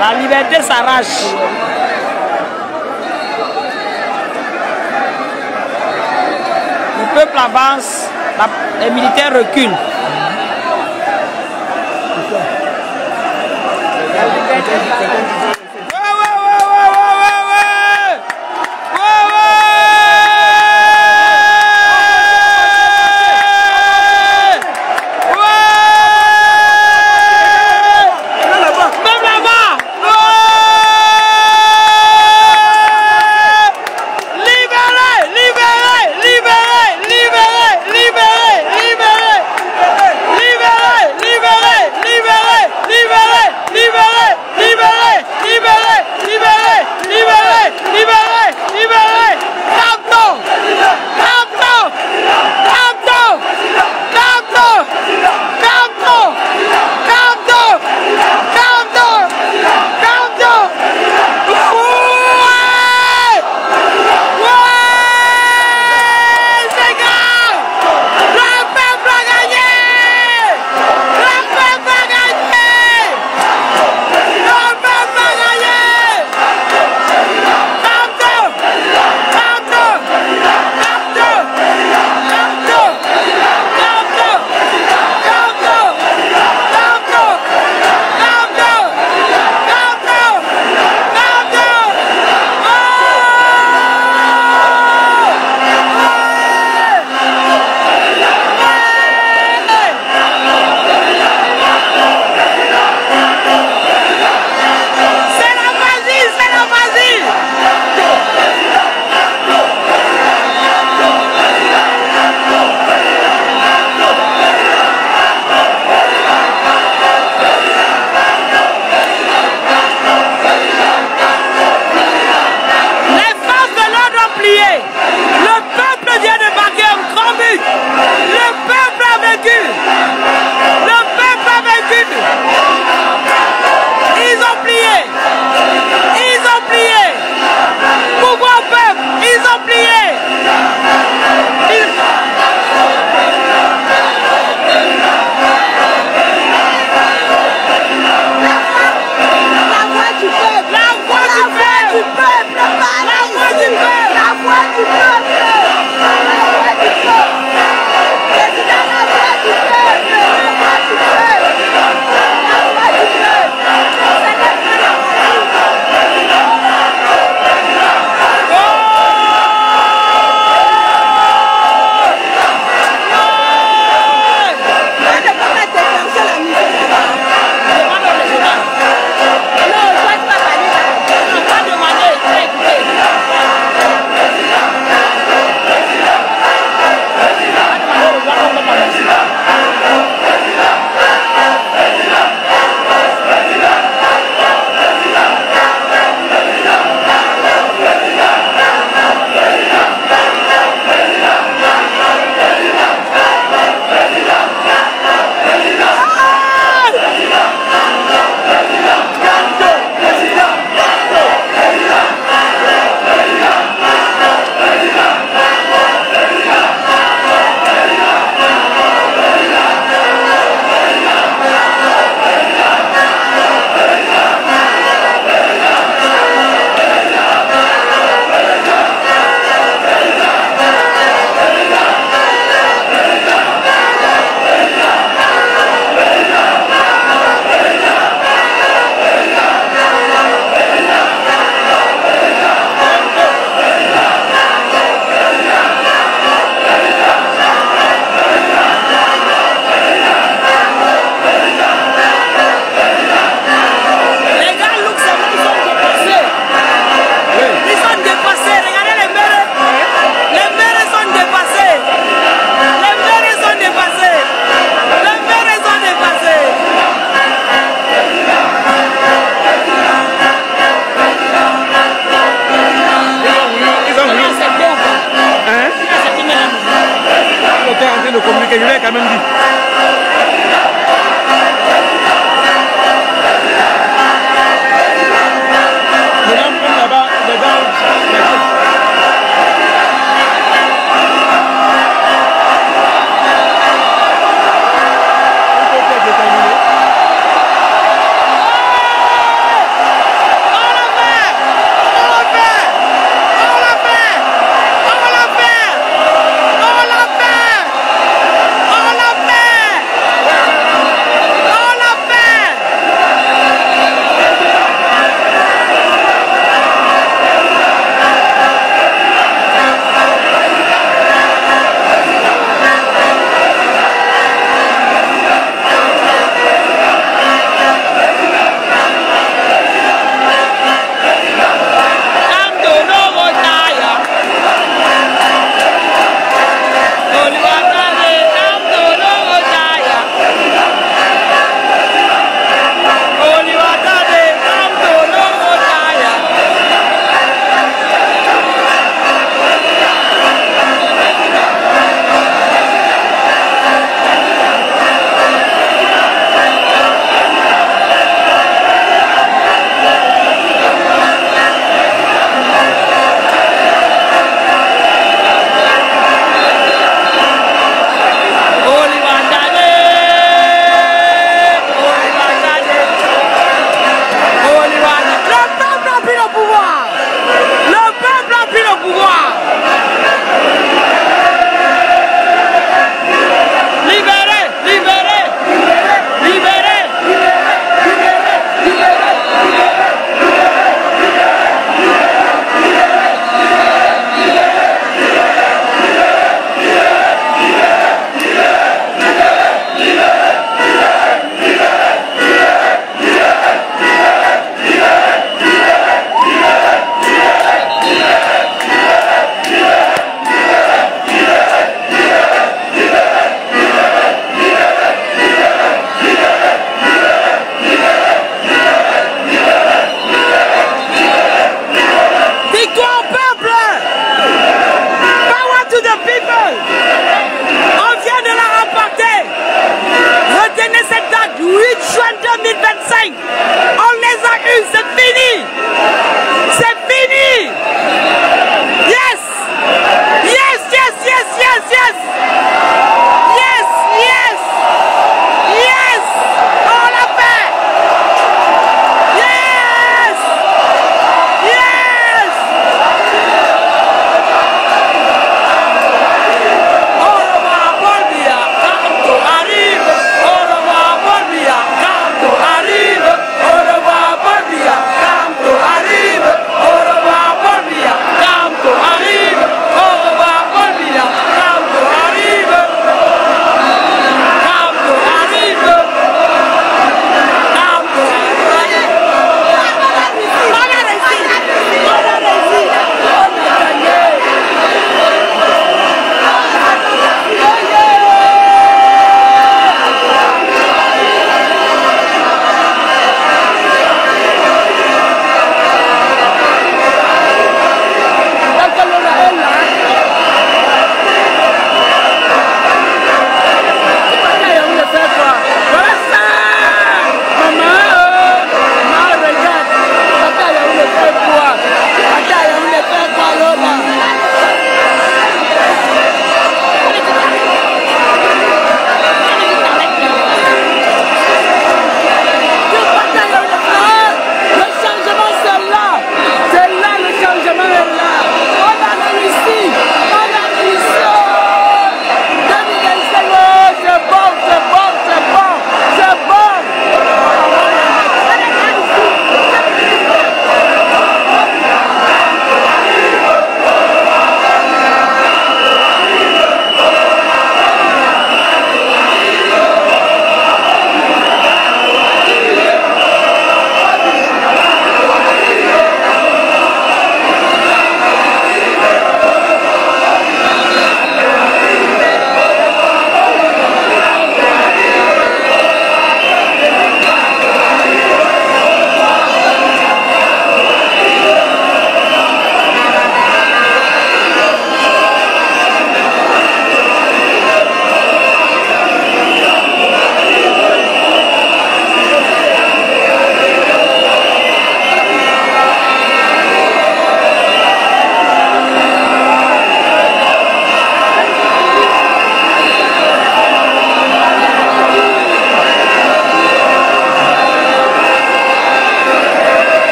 La liberté s'arrache. Le peuple avance, les militaires reculent.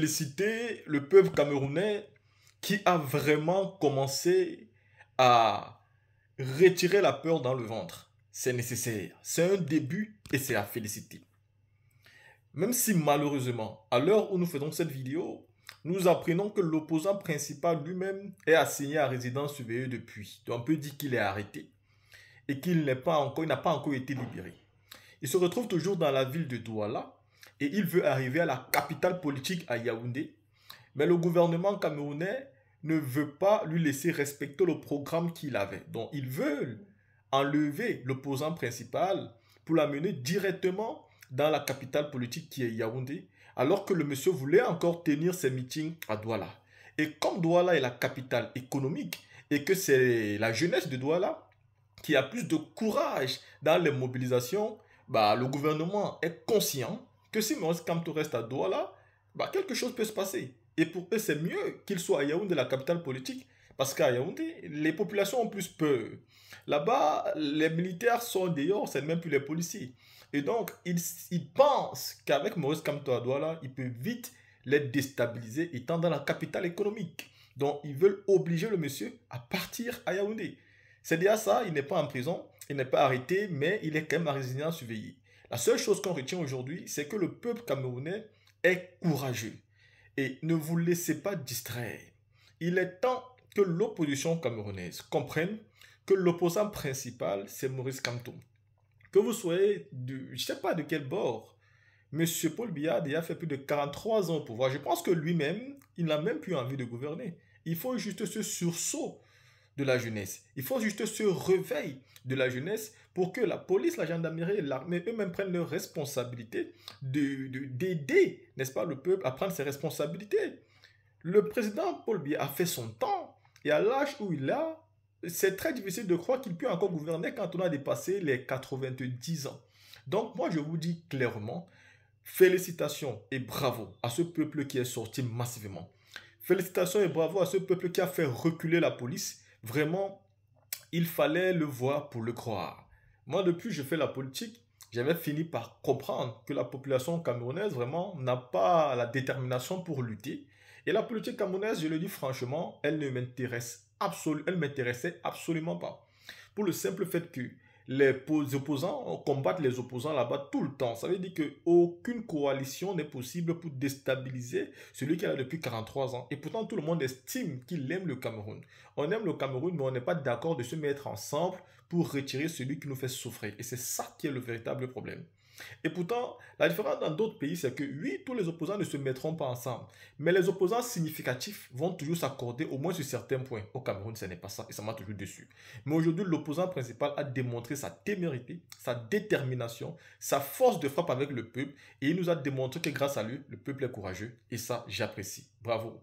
féliciter le peuple camerounais qui a vraiment commencé à retirer la peur dans le ventre. C'est nécessaire. C'est un début et c'est à féliciter. Même si malheureusement, à l'heure où nous faisons cette vidéo, nous apprenons que l'opposant principal lui-même est assigné à résidence surveillée depuis. Donc on peut dire qu'il est arrêté et qu'il n'a pas encore été libéré. Il se retrouve toujours dans la ville de Douala et il veut arriver à la capitale politique à Yaoundé. Mais le gouvernement camerounais ne veut pas lui laisser respecter le programme qu'il avait. Donc ils veulent enlever l'opposant principal pour l'amener directement dans la capitale politique qui est Yaoundé, alors que le monsieur voulait encore tenir ses meetings à Douala. Et comme Douala est la capitale économique et que c'est la jeunesse de Douala qui a plus de courage dans les mobilisations, le gouvernement est conscient que si Maurice Kamto reste à Douala, quelque chose peut se passer. Et pour eux, c'est mieux qu'il soit à Yaoundé, la capitale politique, parce qu'à Yaoundé, les populations ont plus peur. Là-bas, les militaires sont dehors, c'est même plus les policiers. Et donc, ils pensent qu'avec Maurice Kamto à Douala, il peut vite les déstabiliser étant dans la capitale économique. Donc, ils veulent obliger le monsieur à partir à Yaoundé. C'est déjà ça, il n'est pas en prison, il n'est pas arrêté, mais il est quand même à résidence surveillée. La seule chose qu'on retient aujourd'hui, c'est que le peuple camerounais est courageux. Et ne vous laissez pas distraire. Il est temps que l'opposition camerounaise comprenne que l'opposant principal, c'est Maurice Kamto. Que vous soyez je ne sais pas de quel bord, M. Paul Biya a déjà fait plus de 43 ans au pouvoir. Je pense que lui-même, il n'a même plus envie de gouverner. Il faut juste ce sursaut de la jeunesse. Il faut juste ce réveil de la jeunesse pour que la police, la gendarmerie et l'armée eux-mêmes prennent leurs responsabilités d'aider, n'est-ce pas, le peuple à prendre ses responsabilités. Le président Paul Biya a fait son temps et à l'âge où il a, c'est très difficile de croire qu'il peut encore gouverner quand on a dépassé les 90 ans. Donc moi je vous dis clairement, félicitations et bravo à ce peuple qui est sorti massivement. Félicitations et bravo à ce peuple qui a fait reculer la police. Vraiment, il fallait le voir pour le croire. Moi, depuis que je fais la politique, j'avais fini par comprendre que la population camerounaise, vraiment, n'a pas la détermination pour lutter. Et la politique camerounaise, je le dis franchement, elle ne m'intéressait absolument pas. Pour le simple fait que les opposants combattent les opposants là-bas tout le temps. Ça veut dire qu'aucune coalition n'est possible pour déstabiliser celui qui est là depuis 43 ans. Et pourtant, tout le monde estime qu'il aime le Cameroun. On aime le Cameroun, mais on n'est pas d'accord de se mettre ensemble pour retirer celui qui nous fait souffrir. Et c'est ça qui est le véritable problème. Et pourtant, la différence dans d'autres pays, c'est que oui, tous les opposants ne se mettront pas ensemble. Mais les opposants significatifs vont toujours s'accorder, au moins sur certains points. Au Cameroun, ce n'est pas ça et ça m'a toujours déçu. Mais aujourd'hui, l'opposant principal a démontré sa témérité, sa détermination, sa force de frappe avec le peuple. Et il nous a démontré que grâce à lui, le peuple est courageux. Et ça, j'apprécie. Bravo.